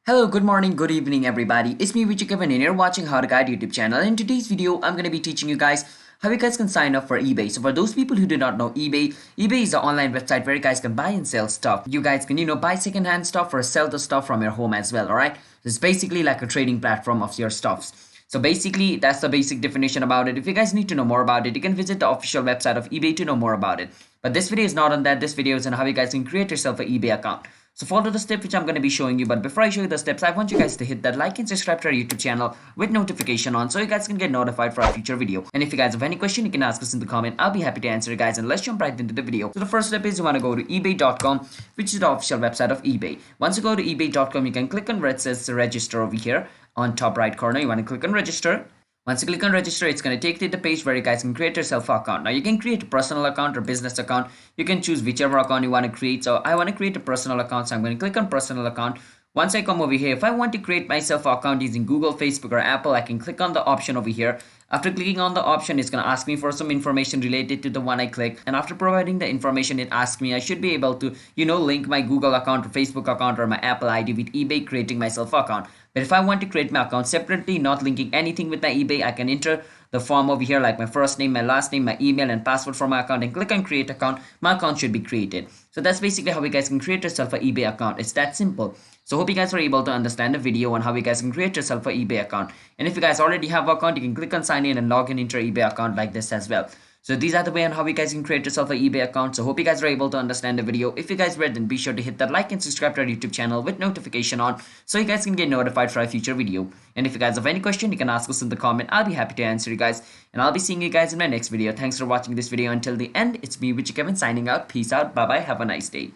Hello, good morning, good evening, everybody. It's me, Vijay Kevin, and you're watching How to Guide YouTube channel. In today's video, I'm going to be teaching you guys how you guys can sign up for eBay. So for those people who do not know eBay is an online website where you guys can buy and sell stuff. You guys can, buy secondhand stuff or sell the stuff from your home as well, alright? It's basically like a trading platform of your stuffs. So basically, that's the basic definition about it. If you guys need to know more about it, you can visit the official website of eBay to know more about it. But this video is not on that. This video is on how you guys can create yourself an eBay account. So follow the step which I'm going to be showing you. But before I show you the steps, I want you guys to hit that like and subscribe to our YouTube channel with notification on so you guys can get notified for our future video. And if you guys have any question, you can ask us in the comment. I'll be happy to answer you guys. And let's jump right into the video. So the first step is you want to go to ebay.com, which is the official website of eBay. Once you go to ebay.com, you can click on where it says register over here on top right corner. You want to click on register. Once you click on register, it's going to take you to the page where you guys can create yourself an account. Now you can create a personal account or business account. You can choose whichever account you want to create. So I want to create a personal account, so I'm going to click on personal account. Once I come over here, if I want to create myself an account using Google, Facebook, or Apple, I can click on the option over here. After clicking on the option, it's going to ask me for some information related to the one I click. And after providing the information, it asks me I should be able to, link my Google account or Facebook account or my Apple ID with eBay, creating myself an account. But if I want to create my account separately, not linking anything with my eBay, I can enter the form over here like my first name, my last name, my email, and password for my account, and click on create account. My account should be created. So that's basically how you guys can create yourself an eBay account. It's that simple. So hope you guys were able to understand the video on how you guys can create yourself an eBay account. And if you guys already have an account, you can click on sign in and log in into your eBay account like this as well. So these are the way on how you guys can create yourself an eBay account. So hope you guys were able to understand the video. If you guys were, then be sure to hit that like and subscribe to our YouTube channel with notification on so you guys can get notified for our future video. And if you guys have any question, you can ask us in the comment. I'll be happy to answer you guys. And I'll be seeing you guys in my next video. Thanks for watching this video until the end. It's me, Vijay Kevin, signing out. Peace out. Bye bye. Have a nice day.